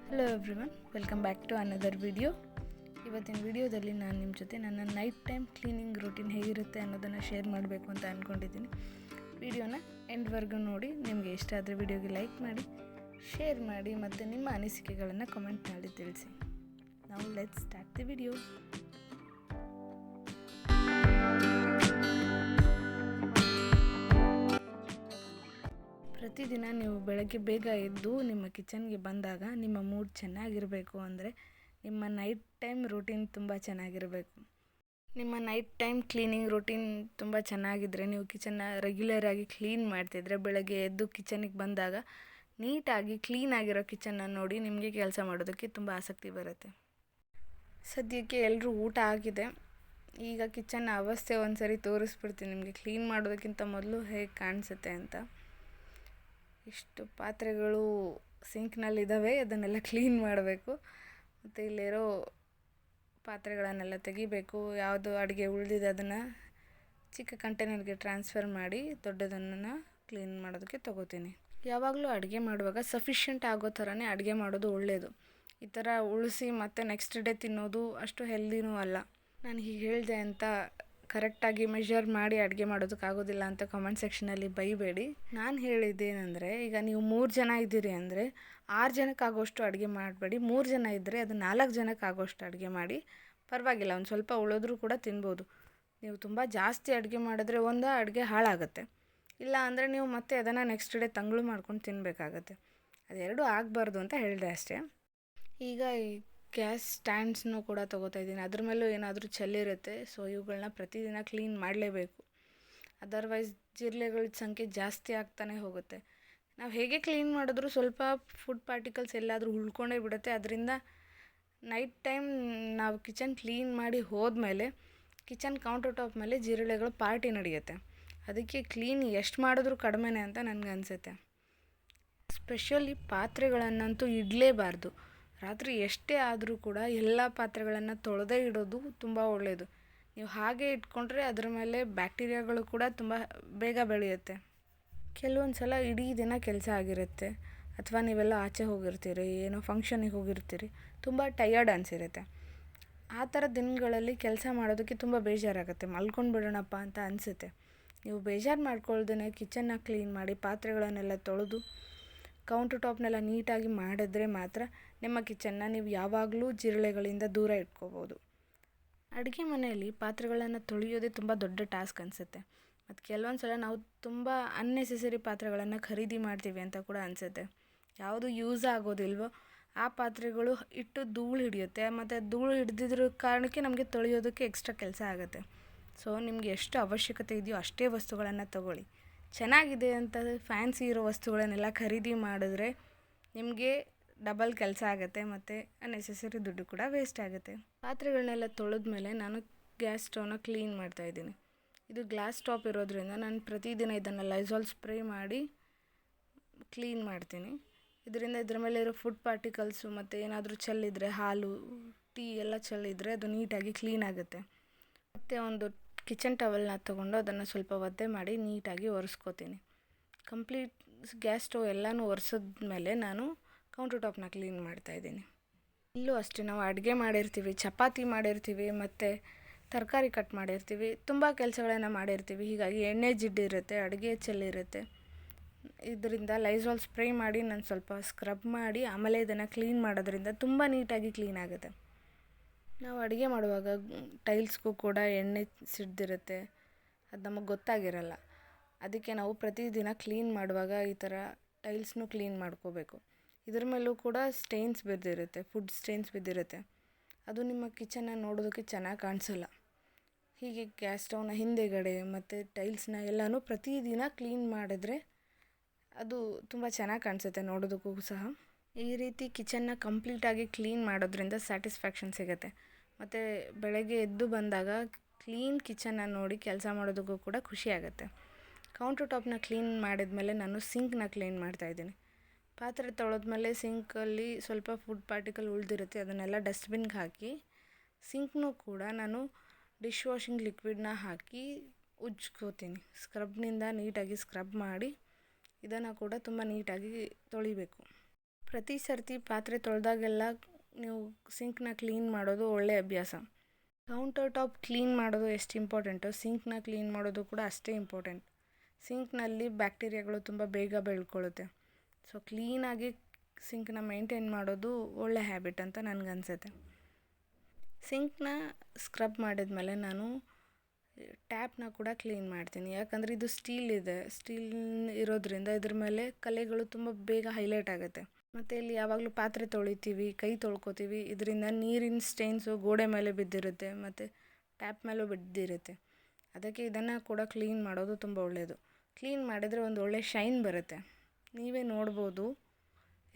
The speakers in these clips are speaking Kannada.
Hello everyone, welcome back to another video. ಇವತ್ತಿನ ವಿಡಿಯೋದಲ್ಲಿ ನಾನು ನಿಮ್ಮ ಜೊತೆ ನನ್ನ ನೈಟ್ ಟೈಮ್ ಕ್ಲೀನಿಂಗ್ ರೂಟೀನ್ ಹೇಗಿರುತ್ತೆ ಅನ್ನೋದನ್ನು ಶೇರ್ ಮಾಡಬೇಕು ಅಂತ ಅಂದ್ಕೊಂಡಿದ್ದೀನಿ. ವಿಡಿಯೋನ ಎಂಡ್ವರೆಗೂ ನೋಡಿ. ನಿಮಗೆ ಇಷ್ಟ ಆದರೆ ವಿಡಿಯೋಗೆ ಲೈಕ್ ಮಾಡಿ, ಶೇರ್ ಮಾಡಿ ಮತ್ತು ನಿಮ್ಮ ಅನಿಸಿಕೆಗಳನ್ನು ಕಮೆಂಟ್ ಮಾಡಿ ತಿಳಿಸಿ. ನಾವು ಲೆಟ್ಸ್ ಸ್ಟಾರ್ಟ್ ದಿ ವಿಡಿಯೋ. ಪ್ರತಿದಿನ ನೀವು ಬೆಳಗ್ಗೆ ಬೇಗ ಎದ್ದು ನಿಮ್ಮ ಕಿಚನ್ಗೆ ಬಂದಾಗ ನಿಮ್ಮ ಮೂಡ್ ಚೆನ್ನಾಗಿರಬೇಕು ಅಂದರೆ ನಿಮ್ಮ ನೈಟ್ ಟೈಮ್ ರೂಟೀನ್ ತುಂಬ ಚೆನ್ನಾಗಿರಬೇಕು. ನಿಮ್ಮ ನೈಟ್ ಟೈಮ್ ಕ್ಲೀನಿಂಗ್ ರೂಟೀನ್ ತುಂಬ ಚೆನ್ನಾಗಿದ್ದರೆ, ನೀವು ಕಿಚನ್ನ ರೆಗ್ಯುಲರಾಗಿ ಕ್ಲೀನ್ ಮಾಡ್ತಿದ್ರೆ, ಬೆಳಗ್ಗೆ ಎದ್ದು ಕಿಚನಿಗೆ ಬಂದಾಗ ನೀಟಾಗಿ ಕ್ಲೀನಾಗಿರೋ ಕಿಚನ್ನ ನೋಡಿ ನಿಮಗೆ ಕೆಲಸ ಮಾಡೋದಕ್ಕೆ ತುಂಬ ಆಸಕ್ತಿ ಬರುತ್ತೆ. ಸದ್ಯಕ್ಕೆ ಎಲ್ಲರೂ ಊಟ ಆಗಿದೆ. ಈಗ ಕಿಚನ್ನ ಅವಸ್ಥೆ ಒಂದು ಸರಿ ತೋರಿಸ್ಬಿಡ್ತೀನಿ ನಿಮಗೆ, ಕ್ಲೀನ್ ಮಾಡೋದಕ್ಕಿಂತ ಮೊದಲು ಹೇಗೆ ಕಾಣಿಸುತ್ತೆ ಅಂತ. ಇಷ್ಟು ಪಾತ್ರೆಗಳು ಸಿಂಕ್ನಲ್ಲಿದ್ದಾವೆ, ಅದನ್ನೆಲ್ಲ ಕ್ಲೀನ್ ಮಾಡಬೇಕು. ಮತ್ತು ಇಲ್ಲಿರೋ ಪಾತ್ರೆಗಳನ್ನೆಲ್ಲ ತೆಗಿಬೇಕು. ಯಾವುದು ಅಡುಗೆ ಉಳಿದಿದೆ ಅದನ್ನು ಚಿಕ್ಕ ಕಂಟೈನರ್ಗೆ ಟ್ರಾನ್ಸ್ಫರ್ ಮಾಡಿ ದೊಡ್ಡದನ್ನು ಕ್ಲೀನ್ ಮಾಡೋದಕ್ಕೆ ತೊಗೋತೀನಿ. ಯಾವಾಗಲೂ ಅಡುಗೆ ಮಾಡುವಾಗ ಸಫಿಷಿಯೆಂಟ್ ಆಗೋ ಥರನೇ ಅಡುಗೆ ಮಾಡೋದು ಒಳ್ಳೆಯದು. ಈ ಥರ ಉಳಿಸಿ ಮತ್ತು ನೆಕ್ಸ್ಟ್ ಡೇ ತಿನ್ನೋದು ಅಷ್ಟು ಹೆಲ್ದಿನೂ ಅಲ್ಲ. ನಾನು ಹೀಗೆ ಹೇಳಿದೆ ಅಂತ ಕರೆಕ್ಟಾಗಿ ಮೆಷರ್ ಮಾಡಿ ಅಡುಗೆ ಮಾಡೋದಕ್ಕಾಗೋದಿಲ್ಲ ಅಂತ ಕಮೆಂಟ್ ಸೆಕ್ಷನಲ್ಲಿ ಬೈಬೇಡಿ. ನಾನು ಹೇಳಿದ್ದೇನೆಂದರೆ, ಈಗ ನೀವು 3 ಜನ ಇದ್ದೀರಿ ಅಂದರೆ 6 ಜನಕ್ಕಾಗೋಷ್ಟು ಅಡುಗೆ ಮಾಡಬೇಡಿ. 3 ಜನ ಇದ್ದರೆ ಅದು 4 ಜನಕ್ಕಾಗೋಷ್ಟು ಅಡುಗೆ ಮಾಡಿ. ಪರವಾಗಿಲ್ಲ, ಒಂದು ಸ್ವಲ್ಪ ಉಳಿದ್ರೂ ಕೂಡ ತಿನ್ಬೋದು. ನೀವು ತುಂಬ ಜಾಸ್ತಿ ಅಡುಗೆ ಮಾಡಿದ್ರೆ ಒಂದು ಅಡುಗೆ ಹಾಳಾಗುತ್ತೆ, ಇಲ್ಲ ಅಂದರೆ ನೀವು ಮತ್ತೆ ಅದನ್ನು ನೆಕ್ಸ್ಟ್ ಡೇ ತಂಗಳು ಮಾಡ್ಕೊಂಡು ತಿನ್ನಬೇಕಾಗತ್ತೆ. ಅದೆರಡೂ ಆಗಬಾರ್ದು ಅಂತ ಹೇಳಿದೆ ಅಷ್ಟೇ. ಈಗ ಈ ಗ್ಯಾಸ್ ಸ್ಟ್ಯಾಂಡ್ಸ್ನೂ ಕೂಡ ತೊಗೋತಾ ಇದ್ದೀನಿ. ಅದ್ರ ಮೇಲೂ ಏನಾದರೂ ಚೆಲ್ಲಿರುತ್ತೆ. ಸೊ ಇವುಗಳನ್ನ ಪ್ರತಿದಿನ ಕ್ಲೀನ್ ಮಾಡಲೇಬೇಕು, ಅದರ್ವೈಸ್ ಜಿರಳೆಗಳ ಸಂಖ್ಯೆ ಜಾಸ್ತಿ ಆಗ್ತಾನೆ ಹೋಗುತ್ತೆ. ನಾವು ಹೇಗೆ ಕ್ಲೀನ್ ಮಾಡಿದ್ರೂ ಸ್ವಲ್ಪ ಫುಡ್ ಪಾರ್ಟಿಕಲ್ಸ್ ಎಲ್ಲಾದರೂ ಉಳ್ಕೊಂಡೇ ಬಿಡುತ್ತೆ. ಅದರಿಂದ ನೈಟ್ ಟೈಮ್ ನಾವು ಕಿಚನ್ ಕ್ಲೀನ್ ಮಾಡಿ ಹೋದ್ಮೇಲೆ ಕಿಚನ್ ಕೌಂಟರ್ ಟಾಪ್ ಮೇಲೆ ಜಿರಳೆಗಳು ಪಾರ್ಟಿ ನಡೆಯುತ್ತೆ. ಅದಕ್ಕೆ ಕ್ಲೀನ್ ಎಷ್ಟು ಮಾಡಿದ್ರೂ ಕಡಿಮೆನೇ ಅಂತ ನನಗನ್ಸುತ್ತೆ. ಸ್ಪೆಷಲಿ ಪಾತ್ರೆಗಳನ್ನಂತೂ ಇಡಲೇಬಾರ್ದು. ರಾತ್ರಿ ಎಷ್ಟೇ ಆದರೂ ಕೂಡ ಎಲ್ಲ ಪಾತ್ರೆಗಳನ್ನು ತೊಳೆದೇ ಇಡೋದು ತುಂಬ ಒಳ್ಳೆಯದು. ನೀವು ಹಾಗೆ ಇಟ್ಕೊಂಡ್ರೆ ಅದರ ಮೇಲೆ ಬ್ಯಾಕ್ಟೀರಿಯಾಗಳು ಕೂಡ ತುಂಬ ಬೇಗ ಬೆಳೆಯುತ್ತೆ. ಕೆಲವೊಂದು ಸಲ ಇಡೀ ದಿನ ಕೆಲಸ ಆಗಿರುತ್ತೆ, ಅಥವಾ ನೀವೆಲ್ಲ ಆಚೆ ಹೋಗಿರ್ತೀರಿ, ಏನೋ ಫಂಕ್ಷನಿಗೆ ಹೋಗಿರ್ತೀರಿ, ತುಂಬ ಟಯರ್ಡ್ ಅನಿಸಿರುತ್ತೆ. ಆ ಥರ ದಿನಗಳಲ್ಲಿ ಕೆಲಸ ಮಾಡೋದಕ್ಕೆ ತುಂಬ ಬೇಜಾರಾಗುತ್ತೆ, ಮಲ್ಕೊಂಡು ಬಿಡೋಣಪ್ಪ ಅಂತ ಅನಿಸುತ್ತೆ. ನೀವು ಬೇಜಾರು ಮಾಡ್ಕೊಳ್ದೇ ಕಿಚನ್ನ ಕ್ಲೀನ್ ಮಾಡಿ ಪಾತ್ರೆಗಳನ್ನೆಲ್ಲ ತೊಳೆದು ಕೌಂಟರ್ ಟಾಪ್ನೆಲ್ಲ ನೀಟಾಗಿ ಮಾಡಿದ್ರೆ ಮಾತ್ರ ನಿಮ್ಮ ಕಿಚನ್ನ ನೀವು ಯಾವಾಗಲೂ ಜಿರಳೆಗಳಿಂದ ದೂರ ಇಟ್ಕೋಬೋದು. ಅಡುಗೆ ಮನೆಯಲ್ಲಿ ಪಾತ್ರೆಗಳನ್ನು ತೊಳೆಯೋದೇ ತುಂಬ ದೊಡ್ಡ ಟಾಸ್ಕ್ ಅನಿಸುತ್ತೆ. ಮತ್ತು ಕೆಲವೊಂದು ಸಲ ನಾವು ತುಂಬ ಅನ್ನೆಸೆಸರಿ ಪಾತ್ರೆಗಳನ್ನು ಖರೀದಿ ಮಾಡ್ತೀವಿ ಅಂತ ಕೂಡ ಅನಿಸುತ್ತೆ. ಯಾವುದು ಯೂಸ್ ಆಗೋದಿಲ್ವೋ ಆ ಪಾತ್ರೆಗಳು ಇಟ್ಟು ಧೂಳು ಹಿಡಿಯುತ್ತೆ, ಮತ್ತು ಧೂಳು ಹಿಡಿದಿದ್ರ ಕಾರಣಕ್ಕೆ ನಮಗೆ ತೊಳೆಯೋದಕ್ಕೆ ಎಕ್ಸ್ಟ್ರಾ ಕೆಲಸ ಆಗುತ್ತೆ. ಸೊ ನಿಮಗೆ ಎಷ್ಟು ಅವಶ್ಯಕತೆ ಇದೆಯೋ ಅಷ್ಟೇ ವಸ್ತುಗಳನ್ನು ತಗೊಳ್ಳಿ. ಚೆನ್ನಾಗಿದೆ ಅಂತ ಫ್ಯಾನ್ಸಿ ಇರೋ ವಸ್ತುಗಳನ್ನೆಲ್ಲ ಖರೀದಿ ಮಾಡಿದ್ರೆ ನಿಮಗೆ ಡಬಲ್ ಕೆಲಸ ಆಗುತ್ತೆ, ಮತ್ತು ಅನ್ನೆಸೆಸರಿ ದುಡ್ಡು ಕೂಡ ವೇಸ್ಟ್ ಆಗುತ್ತೆ. ಪಾತ್ರೆಗಳನ್ನೆಲ್ಲ ತೊಳೆದ್ಮೇಲೆ ನಾನು ಗ್ಯಾಸ್ ಸ್ಟವ್ನ ಕ್ಲೀನ್ ಮಾಡ್ತಾಯಿದ್ದೀನಿ. ಇದು ಗ್ಲಾಸ್ ಟಾಪ್ ಇರೋದ್ರಿಂದ ನಾನು ಪ್ರತಿದಿನ ಇದನ್ನು ಲೈಸಾಲ್ ಸ್ಪ್ರೇ ಮಾಡಿ ಕ್ಲೀನ್ ಮಾಡ್ತೀನಿ. ಇದರಿಂದ ಇದರ ಮೇಲೆ ಇರೋ ಫುಡ್ ಪಾರ್ಟಿಕಲ್ಸು ಮತ್ತು ಏನಾದರೂ ಚೆಲ್ಲಿದ್ರೆ, ಹಾಲು, ಟೀ ಎಲ್ಲ ಚೆಲ್ಲಿದ್ರೆ ಅದು ನೀಟಾಗಿ ಕ್ಲೀನ್ ಆಗುತ್ತೆ. ಮತ್ತು ಒಂದು ಕಿಚನ್ ಟವಲ್ನ ತೊಗೊಂಡು ಅದನ್ನು ಸ್ವಲ್ಪ ಒದ್ದೆ ಮಾಡಿ ನೀಟಾಗಿ ಒರೆಸ್ಕೋತೀನಿ. ಕಂಪ್ಲೀಟ್ ಗ್ಯಾಸ್ ಸ್ಟವ್ ಎಲ್ಲನೂ ಒರೆಸಿದ್ಮೇಲೆ ನಾನು ಕೌಂಟರ್ ಟಾಪ್ನ ಕ್ಲೀನ್ ಮಾಡ್ತಾಯಿದ್ದೀನಿ. ಇಲ್ಲೂ ಅಷ್ಟೇ, ನಾವು ಅಡುಗೆ ಮಾಡಿರ್ತೀವಿ, ಚಪಾತಿ ಮಾಡಿರ್ತೀವಿ, ಮತ್ತು ತರಕಾರಿ ಕಟ್ ಮಾಡಿರ್ತೀವಿ, ತುಂಬ ಕೆಲಸಗಳನ್ನು ಮಾಡಿರ್ತೀವಿ. ಹೀಗಾಗಿ ಎಣ್ಣೆ ಜಿಡ್ಡಿರುತ್ತೆ, ಅಡುಗೆ ಚೆಲ್ಲಿರುತ್ತೆ. ಇದರಿಂದ ಲೈಸಾಲ್ ಸ್ಪ್ರೇ ಮಾಡಿ ನಾನು ಸ್ವಲ್ಪ ಸ್ಕ್ರಬ್ ಮಾಡಿ ಆಮೇಲೆ ಇದನ್ನು ಕ್ಲೀನ್ ಮಾಡೋದ್ರಿಂದ ತುಂಬ ನೀಟಾಗಿ ಕ್ಲೀನ್ ಆಗುತ್ತೆ. ನಾವು ಅಡುಗೆ ಮಾಡುವಾಗ ಟೈಲ್ಸ್ಗೂ ಕೂಡ ಎಣ್ಣೆ ಸಿಡ್ದಿರುತ್ತೆ, ಅದು ನಮಗೆ ಗೊತ್ತಾಗಿರಲ್ಲ. ಅದಕ್ಕೆ ನಾವು ಪ್ರತಿದಿನ ಕ್ಲೀನ್ ಮಾಡುವಾಗ ಈ ಥರ ಟೈಲ್ಸ್ನೂ ಕ್ಲೀನ್ ಮಾಡ್ಕೋಬೇಕು. ಇದ್ರ ಮೇಲೂ ಕೂಡ ಸ್ಟೇನ್ಸ್ ಬಿದ್ದಿರುತ್ತೆ, ಫುಡ್ ಸ್ಟೇನ್ಸ್ ಬಿದ್ದಿರುತ್ತೆ. ಅದು ನಿಮ್ಮ ಕಿಚನ್ನ ನೋಡೋದಕ್ಕೆ ಚೆನ್ನಾಗಿ ಕಾಣಿಸಲ್ಲ. ಹೀಗೆ ಗ್ಯಾಸ್ ಸ್ಟವ್ನ ಹಿಂದೆಗಡೆ ಮತ್ತು ಟೈಲ್ಸ್ನ ಎಲ್ಲನೂ ಪ್ರತಿದಿನ ಕ್ಲೀನ್ ಮಾಡಿದ್ರೆ ಅದು ತುಂಬ ಚೆನ್ನಾಗಿ ಕಾಣಿಸುತ್ತೆ ನೋಡೋದಕ್ಕೂ ಸಹ. ಈ ರೀತಿ ಕಿಚನ್ನ ಕಂಪ್ಲೀಟಾಗಿ ಕ್ಲೀನ್ ಮಾಡೋದ್ರಿಂದ ಸ್ಯಾಟಿಸ್ಫ್ಯಾಕ್ಷನ್ ಸಿಗುತ್ತೆ. ಮತ್ತು ಬೆಳಗ್ಗೆ ಎದ್ದು ಬಂದಾಗ ಕ್ಲೀನ್ ಕಿಚನ್ನ ನೋಡಿ ಕೆಲಸ ಮಾಡೋದಕ್ಕೂ ಕೂಡ ಖುಷಿ ಆಗುತ್ತೆ. ಕೌಂಟರ್ ಟಾಪ್ನ ಕ್ಲೀನ್ ಮಾಡಿದ್ಮೇಲೆ ನಾನು ಸಿಂಕ್ನ ಕ್ಲೀನ್ ಮಾಡ್ತಾಯಿದ್ದೀನಿ. ಪಾತ್ರೆ ತೊಳೆದ್ಮೇಲೆ ಸಿಂಕಲ್ಲಿ ಸ್ವಲ್ಪ ಫುಡ್ ಪಾರ್ಟಿಕಲ್ ಉಳಿದಿರುತ್ತೆ, ಅದನ್ನೆಲ್ಲ ಡಸ್ಟ್ಬಿನ್ಗೆ ಹಾಕಿ ಸಿಂಕ್ನೂ ಕೂಡ ನಾನು ಡಿಶ್ ವಾಷಿಂಗ್ ಲಿಕ್ವಿಡ್ನ ಹಾಕಿ ಉಜ್ಕೋತೀನಿ. ಸ್ಕ್ರಬ್ನಿಂದ ನೀಟಾಗಿ ಸ್ಕ್ರಬ್ ಮಾಡಿ ಇದನ್ನು ಕೂಡ ತುಂಬ ನೀಟಾಗಿ ತೊಳಿಬೇಕು. ಪ್ರತಿ ಸರ್ತಿ ಪಾತ್ರೆ ತೊಳೆದಾಗೆಲ್ಲ ನೀವು ಸಿಂಕ್ನ ಕ್ಲೀನ್ ಮಾಡೋದು ಒಳ್ಳೆಯ ಅಭ್ಯಾಸ. ಕೌಂಟರ್ ಟಾಪ್ ಕ್ಲೀನ್ ಮಾಡೋದು ಎಷ್ಟು ಇಂಪಾರ್ಟೆಂಟೋ ಸಿಂಕ್ನ ಕ್ಲೀನ್ ಮಾಡೋದು ಕೂಡ ಅಷ್ಟೇ ಇಂಪಾರ್ಟೆಂಟ್. ಸಿಂಕ್ನಲ್ಲಿ ಬ್ಯಾಕ್ಟೀರಿಯಾಗಳು ತುಂಬ ಬೇಗ ಬೆಳ್ಕೊಳ್ಳುತ್ತೆ. ಸೊ ಕ್ಲೀನಾಗಿ ಸಿಂಕ್ನ ಮೇಂಟೈನ್ ಮಾಡೋದು ಒಳ್ಳೆ ಹ್ಯಾಬಿಟ್ ಅಂತ ನನಗನ್ಸುತ್ತೆ. ಸಿಂಕ್ನ ಸ್ಕ್ರಬ್ ಮಾಡಿದ್ಮೇಲೆ ನಾನು ಟ್ಯಾಪ್ನ ಕೂಡ ಕ್ಲೀನ್ ಮಾಡ್ತೀನಿ. ಯಾಕಂದರೆ ಇದು ಸ್ಟೀಲ್ ಇದೆ. ಸ್ಟೀಲ್ ಇರೋದ್ರಿಂದ ಇದ್ರ ಮೇಲೆ ಕಲೆಗಳು ತುಂಬ ಬೇಗ ಹೈಲೈಟ್ ಆಗುತ್ತೆ. ಮತ್ತು ಇಲ್ಲಿ ಯಾವಾಗಲೂ ಪಾತ್ರೆ ತೊಳಿತೀವಿ, ಕೈ ತೊಳ್ಕೊತೀವಿ, ಇದರಿಂದ ನೀರಿನ ಸ್ಟೇನ್ಸು ಗೋಡೆ ಮೇಲೆ ಬಿದ್ದಿರುತ್ತೆ ಮತ್ತು ಟ್ಯಾಪ್ ಮೇಲೂ ಬಿದ್ದಿರುತ್ತೆ. ಅದಕ್ಕೆ ಇದನ್ನು ಕೂಡ ಕ್ಲೀನ್ ಮಾಡೋದು ತುಂಬ ಒಳ್ಳೆಯದು. ಕ್ಲೀನ್ ಮಾಡಿದರೆ ಒಂದು ಒಳ್ಳೆ ಶೈನ್ ಬರುತ್ತೆ. ನೀವೇ ನೋಡ್ಬೋದು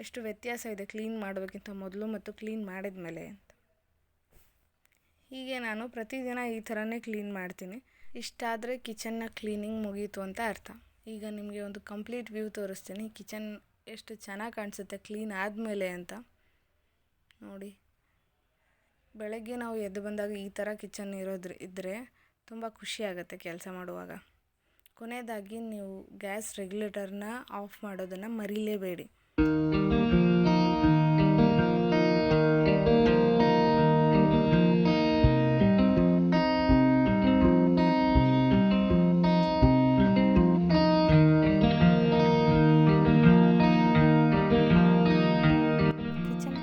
ಎಷ್ಟು ವ್ಯತ್ಯಾಸ ಇದೆ ಕ್ಲೀನ್ ಮಾಡೋದಕ್ಕಿಂತ ಮೊದಲು ಮತ್ತು ಕ್ಲೀನ್ ಮಾಡಿದ ಮೇಲೆ ಅಂತ. ಹೀಗೆ ನಾನು ಪ್ರತಿದಿನ ಈ ಥರನೇ ಕ್ಲೀನ್ ಮಾಡ್ತೀನಿ. ಇಷ್ಟಾದರೆ ಕಿಚನ್ನ ಕ್ಲೀನಿಂಗ್ ಮುಗೀತು ಅಂತ ಅರ್ಥ. ಈಗ ನಿಮಗೆ ಒಂದು ಕಂಪ್ಲೀಟ್ ವ್ಯೂ ತೋರಿಸ್ತೀನಿ, ಕಿಚನ್ ಎಷ್ಟು ಚೆನ್ನಾಗಿ ಕಾಣಿಸುತ್ತೆ ಕ್ಲೀನ್ ಆದಮೇಲೆ ಅಂತ ನೋಡಿ. ಬೆಳಗ್ಗೆ ನಾವು ಎದ್ದು ಬಂದಾಗ ಈ ಥರ ಕಿಚನ್ ಇದ್ದರೆ ತುಂಬ ಖುಷಿಯಾಗುತ್ತೆ ಕೆಲಸ ಮಾಡುವಾಗ. ಕೊನೆಯದಾಗಿ ನೀವು ಗ್ಯಾಸ್ ರೆಗ್ಯುಲೇಟರ್ನ ಆಫ್ ಮಾಡೋದನ್ನು ಮರೀಲೇಬೇಡಿ.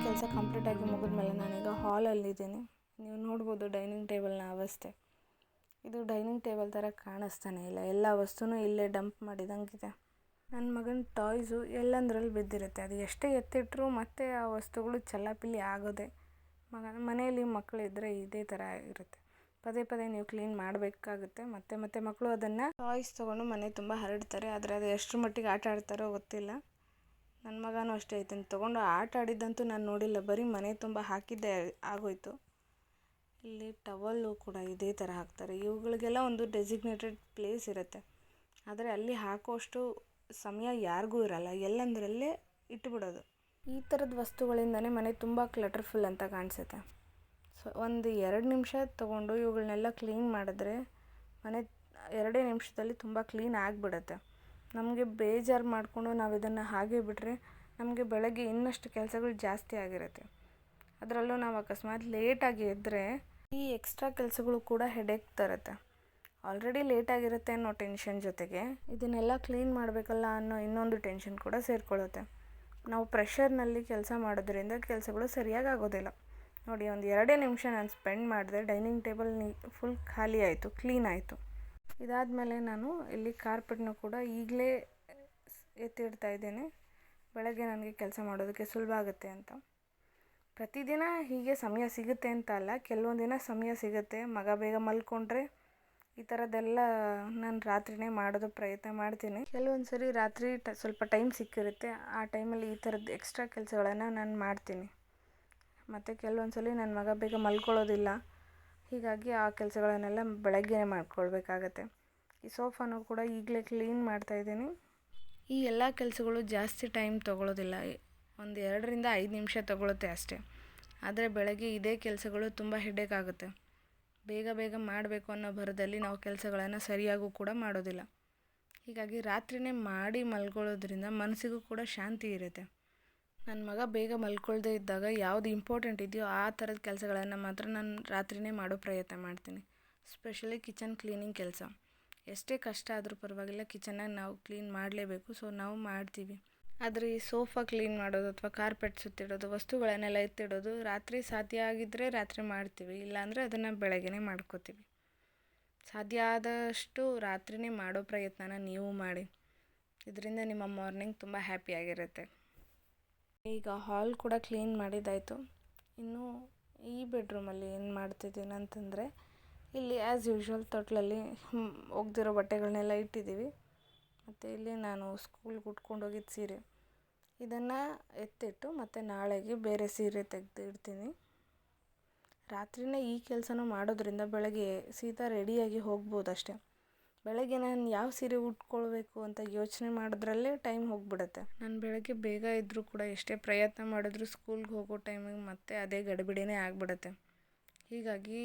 ಕೆಲಸ ಕಂಪ್ಲೀಟಾಗಿ ಮುಗಿದ್ಮೇಲೆ ನಾನೀಗ ಹಾಲಲ್ಲಿದ್ದೀನಿ. ನೀವು ನೋಡ್ಬೋದು ಡೈನಿಂಗ್ ಟೇಬಲ್ನ ಅವಸ್ಥೆ. ಇದು ಡೈನಿಂಗ್ ಟೇಬಲ್ ಥರ ಕಾಣಿಸ್ತಾನೆ ಇಲ್ಲ, ಎಲ್ಲ ವಸ್ತುನೂ ಇಲ್ಲೇ ಡಂಪ್ ಮಾಡಿದಂಗಿದೆ. ನನ್ನ ಮಗನ ಟಾಯ್ಸು ಎಲ್ಲಂದ್ರಲ್ಲಿ ಬಿದ್ದಿರುತ್ತೆ. ಅದು ಎಷ್ಟೇ ಎತ್ತಿಟ್ರೂ ಮತ್ತೆ ಆ ವಸ್ತುಗಳು ಚಲ್ಲಾಪಿಲ್ಲಿ ಆಗೋದೆ. ಮನೆಯಲ್ಲಿ ಮಕ್ಕಳಿದ್ದರೆ ಇದೇ ಥರ ಇರುತ್ತೆ. ಪದೇ ಪದೇ ನೀವು ಕ್ಲೀನ್ ಮಾಡಬೇಕಾಗುತ್ತೆ. ಮತ್ತೆ ಮಕ್ಕಳು ಅದನ್ನು ಟಾಯ್ಸ್ ತೊಗೊಂಡು ಮನೆ ತುಂಬ ಹರಡ್ತಾರೆ. ಆದರೆ ಅದು ಎಷ್ಟರ ಮಟ್ಟಿಗೆ ಆಟ ಆಡ್ತಾರೋ ಗೊತ್ತಿಲ್ಲ. ನನ್ನ ಮಗನೂ ಅಷ್ಟೇ, ಇದನ್ನು ತೊಗೊಂಡು ಆಟ ಆಡಿದ್ದಂತೂ ನಾನು ನೋಡಿಲ್ಲ, ಬರೀ ಮನೆ ತುಂಬ ಹಾಕಿದ್ದೇ ಆಗೋಯ್ತು. ಇಲ್ಲಿ ಟವಲ್ಲು ಕೂಡ ಇದೇ ಥರ ಹಾಕ್ತಾರೆ. ಇವುಗಳಿಗೆಲ್ಲ ಒಂದು ಡೆಸಿಗ್ನೇಟೆಡ್ ಪ್ಲೇಸ್ ಇರುತ್ತೆ, ಆದರೆ ಅಲ್ಲಿ ಹಾಕೋಷ್ಟು ಸಮಯ ಯಾರಿಗೂ ಇರಲ್ಲ, ಎಲ್ಲಂದ್ರಲ್ಲೇ ಇಟ್ಬಿಡೋದು. ಈ ಥರದ ವಸ್ತುಗಳಿಂದನೇ ಮನೆ ತುಂಬ ಕ್ಲಟರ್ಫುಲ್ ಅಂತ ಕಾಣಿಸುತ್ತೆ. ಸೊ ಒಂದು 2 ನಿಮಿಷ ತೊಗೊಂಡು ಇವುಗಳನ್ನೆಲ್ಲ ಕ್ಲೀನ್ ಮಾಡಿದ್ರೆ ಮನೆ 2 ನಿಮಿಷದಲ್ಲಿ ತುಂಬ ಕ್ಲೀನ್ ಆಗಿಬಿಡುತ್ತೆ. ನಮಗೆ ಬೇಜಾರು ಮಾಡಿಕೊಂಡು ನಾವು ಇದನ್ನು ಹಾಗೆ ಬಿಟ್ಟರೆ ನಮಗೆ ಬೆಳಗ್ಗೆ ಇನ್ನಷ್ಟು ಕೆಲಸಗಳು ಜಾಸ್ತಿ ಆಗಿರುತ್ತೆ. ಅದರಲ್ಲೂ ನಾವು ಅಕಸ್ಮಾತ್ ಲೇಟಾಗಿ ಎದ್ದರೆ ಈ ಎಕ್ಸ್ಟ್ರಾ ಕೆಲಸಗಳು ಕೂಡ ಹೆಡೇಕ್ ತರುತ್ತೆ. ಆಲ್ರೆಡಿ ಲೇಟಾಗಿರುತ್ತೆ ಅನ್ನೋ ಟೆನ್ಷನ್ ಜೊತೆಗೆ ಇದನ್ನೆಲ್ಲ ಕ್ಲೀನ್ ಮಾಡಬೇಕಲ್ಲ ಅನ್ನೋ ಇನ್ನೊಂದು ಟೆನ್ಷನ್ ಕೂಡ ಸೇರಿಕೊಳ್ಳುತ್ತೆ. ನಾವು ಪ್ರೆಷರ್ನಲ್ಲಿ ಕೆಲಸ ಮಾಡೋದ್ರಿಂದ ಕೆಲಸಗಳು ಸರಿಯಾಗಿ ಆಗೋದಿಲ್ಲ. ನೋಡಿ, ಒಂದು 2 ನಿಮಿಷ ನಾನು ಸ್ಪೆಂಡ್ ಮಾಡಿದೆ, ಡೈನಿಂಗ್ ಟೇಬಲ್ ಫುಲ್ ಖಾಲಿ ಆಯಿತು, ಕ್ಲೀನ್ ಆಯಿತು. ಇದಾದಮೇಲೆ ನಾನು ಇಲ್ಲಿ ಕಾರ್ಪೆಟ್ನು ಕೂಡ ಈಗಲೇ ಎತ್ತಿಡ್ತಾ ಇದ್ದೀನಿ. ಬೆಳಗ್ಗೆ ನನಗೆ ಕೆಲಸ ಮಾಡೋದಕ್ಕೆ ಸುಲಭ ಆಗುತ್ತೆ ಅಂತ. ಪ್ರತಿದಿನ ಹೀಗೆ ಸಮಯ ಸಿಗುತ್ತೆ ಅಂತ ಅಲ್ಲ, ಕೆಲವೊಂದು ದಿನ ಸಮಯ ಸಿಗುತ್ತೆ, ಮಗ ಬೇಗ ಮಲ್ಕೊಂಡ್ರೆ ಈ ಥರದ್ದೆಲ್ಲ ನಾನು ರಾತ್ರಿನೇ ಮಾಡೋದು ಪ್ರಯತ್ನ ಮಾಡ್ತೀನಿ. ಕೆಲವೊಂದು ಸರಿ ರಾತ್ರಿ ಸ್ವಲ್ಪ ಟೈಮ್ ಸಿಕ್ಕಿರುತ್ತೆ, ಆ ಟೈಮಲ್ಲಿ ಈ ಥರದ್ದು ಎಕ್ಸ್ಟ್ರಾ ಕೆಲಸಗಳನ್ನು ನಾನು ಮಾಡ್ತೀನಿ. ಮತ್ತು ಕೆಲವೊಂದು ಸಲ ನನ್ನ ಮಗ ಬೇಗ ಮಲ್ಕೊಳ್ಳೋದಿಲ್ಲ, ಹೀಗಾಗಿ ಆ ಕೆಲಸಗಳನ್ನೆಲ್ಲ ಬೆಳಗ್ಗೆ ಮಾಡ್ಕೊಳ್ಬೇಕಾಗತ್ತೆ. ಈ ಸೋಫಾನು ಕೂಡ ಈಗಲೇ ಕ್ಲೀನ್ ಮಾಡ್ತಾಯಿದ್ದೀನಿ. ಈ ಎಲ್ಲ ಕೆಲಸಗಳು ಜಾಸ್ತಿ ಟೈಮ್ ತೊಗೊಳ್ಳೋದಿಲ್ಲ, ಒಂದು 2ರಿಂದ 5 ನಿಮಿಷ ತೊಗೊಳುತ್ತೆ ಅಷ್ಟೇ. ಆದರೆ ಬೆಳಗ್ಗೆ ಇದೇ ಕೆಲಸಗಳು ತುಂಬ ಹೆಡೇಕ್ ಆಗುತ್ತೆ. ಬೇಗ ಮಾಡಬೇಕು ಅನ್ನೋ ಭರದಲ್ಲಿ ನಾವು ಕೆಲಸಗಳನ್ನು ಸರಿಯಾಗೂ ಕೂಡ ಮಾಡೋದಿಲ್ಲ. ಹೀಗಾಗಿ ರಾತ್ರಿನೇ ಮಾಡಿ ಮಲ್ಕೊಳ್ಳೋದ್ರಿಂದ ಮನಸ್ಸಿಗೂ ಕೂಡ ಶಾಂತಿ ಇರುತ್ತೆ. ನನ್ನ ಮಗ ಬೇಗ ಮಲ್ಕೊಳ್ದೇ ಇದ್ದಾಗ ಯಾವುದು ಇಂಪಾರ್ಟೆಂಟ್ ಇದೆಯೋ ಆ ಥರದ ಕೆಲಸಗಳನ್ನು ಮಾತ್ರ ನಾನು ರಾತ್ರಿನೇ ಮಾಡೋ ಪ್ರಯತ್ನ ಮಾಡ್ತೀನಿ. ಸ್ಪೆಷಲಿ ಕಿಚನ್ ಕ್ಲೀನಿಂಗ್ ಕೆಲಸ ಎಷ್ಟೇ ಕಷ್ಟ ಆದರೂ ಪರವಾಗಿಲ್ಲ, ಕಿಚನ್ನಾಗಿ ನಾವು ಕ್ಲೀನ್ ಮಾಡಲೇಬೇಕು. ಸೊ ನಾವು ಮಾಡ್ತೀವಿ. ಆದರೆ ಈ ಸೋಫಾ ಕ್ಲೀನ್ ಮಾಡೋದು ಅಥವಾ ಕಾರ್ಪೆಟ್ ಸುತ್ತಿಡೋದು, ವಸ್ತುಗಳನ್ನೆಲ್ಲ ಎತ್ತಿಡೋದು ರಾತ್ರಿ ಸಾಧ್ಯ ಆಗಿದ್ದರೆ ರಾತ್ರಿ ಮಾಡ್ತೀವಿ, ಇಲ್ಲಾಂದರೆ ಅದನ್ನು ಬೆಳಗ್ಗೆನೇ ಮಾಡ್ಕೋತೀವಿ. ಸಾಧ್ಯ ಆದಷ್ಟು ರಾತ್ರಿನೇ ಮಾಡೋ ಪ್ರಯತ್ನನ ನೀವು ಮಾಡಿ. ಇದರಿಂದ ನಿಮ್ಮ ಮಾರ್ನಿಂಗ್ ತುಂಬ ಹ್ಯಾಪಿಯಾಗಿರುತ್ತೆ. ಈಗ ಹಾಲ್ ಕೂಡ ಕ್ಲೀನ್ ಮಾಡಿದ್ದಾಯಿತು. ಇನ್ನು ಈ ಬೆಡ್ರೂಮಲ್ಲಿ ಏನು ಮಾಡ್ತಿದ್ದೀನಿ ಅಂತಂದರೆ, ಇಲ್ಲಿ ಆ್ಯಸ್ ಯೂಶ್ವಲ್ ತೊಟ್ಲಲ್ಲಿ ಒಗೆದಿರೋ ಬಟ್ಟೆಗಳನ್ನೆಲ್ಲ ಇಟ್ಟಿದ್ದೀವಿ. ಮತ್ತು ಇಲ್ಲಿ ನಾನು ಸ್ಕೂಲ್ಗೆ ಉಟ್ಕೊಂಡು ಹೋಗಿದ್ದ ಸೀರೆ ಇದನ್ನು ಎತ್ತಿಟ್ಟು ಮತ್ತು ನಾಳೆಗೆ ಬೇರೆ ಸೀರೆ ತೆಗೆದು ಇಡ್ತೀನಿ. ರಾತ್ರಿನೇ ಈ ಕೆಲಸನೂ ಮಾಡೋದ್ರಿಂದ ಬೆಳಗ್ಗೆ ಸೀದಾ ರೆಡಿಯಾಗಿ ಹೋಗ್ಬೋದು ಅಷ್ಟೇ. ಬೆಳಗ್ಗೆ ನಾನು ಯಾವ ಸೀರೆ ಉಟ್ಕೊಳ್ಬೇಕು ಅಂತ ಯೋಚನೆ ಮಾಡೋದ್ರಲ್ಲೇ ಟೈಮ್ ಹೋಗಿಬಿಡುತ್ತೆ. ನಾನು ಬೆಳಗ್ಗೆ ಬೇಗ ಇದ್ದರೂ ಕೂಡ ಎಷ್ಟೇ ಪ್ರಯತ್ನ ಮಾಡಿದ್ರೂ ಸ್ಕೂಲ್ಗೆ ಹೋಗೋ ಟೈಮಿಗೆ ಮತ್ತೆ ಅದೇ ಗಡಿಬಿಡಿನೇ ಆಗಿಬಿಡುತ್ತೆ. ಹೀಗಾಗಿ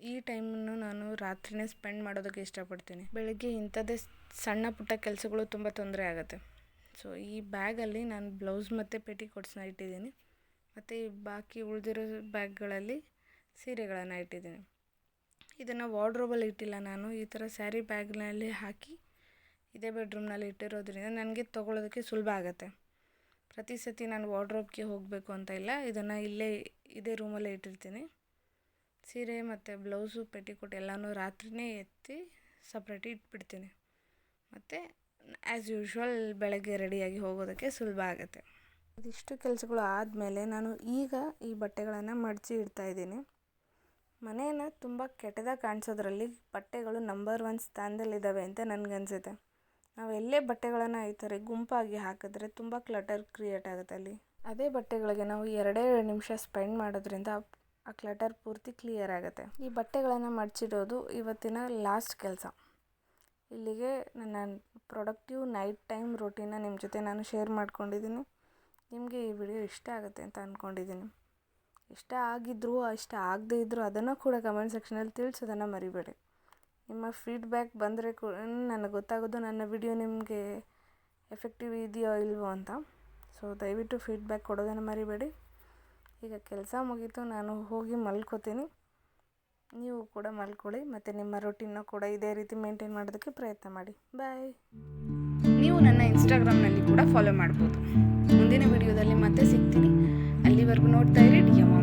ಈ ಟೈಮನ್ನು ನಾನು ರಾತ್ರಿನೇ ಸ್ಪೆಂಡ್ ಮಾಡೋದಕ್ಕೆ ಇಷ್ಟಪಡ್ತೀನಿ. ಬೆಳಗ್ಗೆ ಇಂಥದ್ದೇ ಸಣ್ಣ ಪುಟ್ಟ ಕೆಲಸಗಳು ತುಂಬ ತೊಂದರೆ ಆಗುತ್ತೆ. ಸೊ ಈ ಬ್ಯಾಗಲ್ಲಿ ನಾನು ಬ್ಲೌಸ್ ಮತ್ತು ಪೆಟಿಕೋಟ್ಸ್ನ ಇಟ್ಟಿದ್ದೀನಿ, ಮತ್ತು ಈ ಬಾಕಿ ಉಳಿದಿರೋ ಬ್ಯಾಗ್ಗಳಲ್ಲಿ ಸೀರೆಗಳನ್ನು ಇಟ್ಟಿದ್ದೀನಿ. ಇದನ್ನು ವಾರ್ಡ್ರೋಬಲ್ಲಿ ಇಟ್ಟಿಲ್ಲ, ನಾನು ಈ ಥರ ಸ್ಯಾರಿ ಬ್ಯಾಗ್ನಲ್ಲಿ ಹಾಕಿ ಇದೇ ಬೆಡ್ರೂಮ್ನಲ್ಲಿ ಇಟ್ಟಿರೋದ್ರಿಂದ ನನಗೆ ತೊಗೊಳೋದಕ್ಕೆ ಸುಲಭ ಆಗುತ್ತೆ. ಪ್ರತಿ ಸತಿ ನಾನು ವಾರ್ಡ್ರೋಬ್ಗೆ ಹೋಗಬೇಕು ಅಂತ ಇಲ್ಲ, ಇದನ್ನು ಇದೇ ರೂಮಲ್ಲೇ ಇಟ್ಟಿರ್ತೀನಿ. ಸೀರೆ ಮತ್ತು ಬ್ಲೌಸು ಪೆಟಿಕೋಟ್ ಎಲ್ಲನೂ ರಾತ್ರಿಯೇ ಎತ್ತಿ ಸಪ್ರೇಟಿ ಇಟ್ಬಿಡ್ತೀನಿ. ಮತ್ತು ಆ್ಯಸ್ ಯೂಶ್ವಲ್ ಬೆಳಗ್ಗೆ ರೆಡಿಯಾಗಿ ಹೋಗೋದಕ್ಕೆ ಸುಲಭ ಆಗುತ್ತೆ. ಇದಿಷ್ಟು ಕೆಲಸಗಳು ಆದಮೇಲೆ ನಾನು ಈಗ ಈ ಬಟ್ಟೆಗಳನ್ನು ಮಡಚಿ ಇಡ್ತಾಯಿದ್ದೀನಿ. ಮನೆಯನ್ನು ತುಂಬ ಕೆಟ್ಟದಾಗಿ ಕಾಣಿಸೋದ್ರಲ್ಲಿ ಬಟ್ಟೆಗಳು ನಂಬರ್ 1 ಸ್ಥಾನದಲ್ಲಿದ್ದಾವೆ ಅಂತ ನನಗನ್ಸುತ್ತೆ. ನಾವು ಎಲ್ಲೇ ಬಟ್ಟೆಗಳನ್ನು ಈ ಥರ ಗುಂಪಾಗಿ ಹಾಕಿದ್ರೆ ತುಂಬ ಕ್ಲಟರ್ ಕ್ರಿಯೇಟ್ ಆಗುತ್ತೆ ಅಲ್ಲಿ. ಅದೇ ಬಟ್ಟೆಗಳಿಗೆ ನಾವು 2 ನಿಮಿಷ ಸ್ಪೆಂಡ್ ಮಾಡೋದ್ರಿಂದ ಆ ಕ್ಲಟರ್ ಪೂರ್ತಿ ಕ್ಲಿಯರ್ ಆಗುತ್ತೆ. ಈ ಬಟ್ಟೆಗಳನ್ನು ಮಡಚಿಡೋದು ಇವತ್ತಿನ ಲಾಸ್ಟ್ ಕೆಲಸ. ಇಲ್ಲಿಗೆ ನನ್ನ ಪ್ರೊಡಕ್ಟಿವ್ ನೈಟ್ ಟೈಮ್ ರೂಟೀನ ನಿಮ್ಮ ಜೊತೆ ನಾನು ಶೇರ್ ಮಾಡ್ಕೊಂಡಿದ್ದೀನಿ. ನಿಮಗೆ ಈ ವಿಡಿಯೋ ಇಷ್ಟ ಆಗುತ್ತೆ ಅಂತ ಅಂದ್ಕೊಂಡಿದ್ದೀನಿ. ಇಷ್ಟ ಆಗಿದ್ದರೂ ಇಷ್ಟ ಆಗದೇ ಇದ್ದರೂ ಅದನ್ನು ಕೂಡ ಕಮೆಂಟ್ ಸೆಕ್ಷನಲ್ಲಿ ತಿಳಿಸೋದನ್ನು ಮರಿಬೇಡಿ. ನಿಮ್ಮ ಫೀಡ್ಬ್ಯಾಕ್ ಬಂದರೆ ನನಗೆ ಗೊತ್ತಾಗೋದು ನನ್ನ ವಿಡಿಯೋ ನಿಮಗೆ ಎಫೆಕ್ಟಿವ್ ಇದೆಯೋ ಇಲ್ವೋ ಅಂತ. ಸೊ ದಯವಿಟ್ಟು ಫೀಡ್ಬ್ಯಾಕ್ ಕೊಡೋದನ್ನು ಮರಿಬೇಡಿ. ಈಗ ಕೆಲಸ ಮುಗೀತು, ನಾನು ಹೋಗಿ ಮಲ್ಕೋತೀನಿ. ನೀವು ಕೂಡ ಮಲ್ಕೊಳ್ಳಿ ಮತ್ತು ನಿಮ್ಮ ರೂಟೀನ್ನ ಕೂಡ ಇದೇ ರೀತಿ ಮೇಂಟೈನ್ ಮಾಡೋದಕ್ಕೆ ಪ್ರಯತ್ನ ಮಾಡಿ. ಬಾಯ್. ನೀವು ನನ್ನ ಇನ್ಸ್ಟಾಗ್ರಾಮ್ನಲ್ಲಿ ಕೂಡ ಫಾಲೋ ಮಾಡ್ಬೋದು. ಮುಂದಿನ ವಿಡಿಯೋದಲ್ಲಿ ಮತ್ತೆ ಸಿಗ್ತೀನಿ. ಅಲ್ಲಿವರೆಗೂ ನೋಡ್ತಾ ಇರಿ ಡಿಯಾ ಮಾಮ್.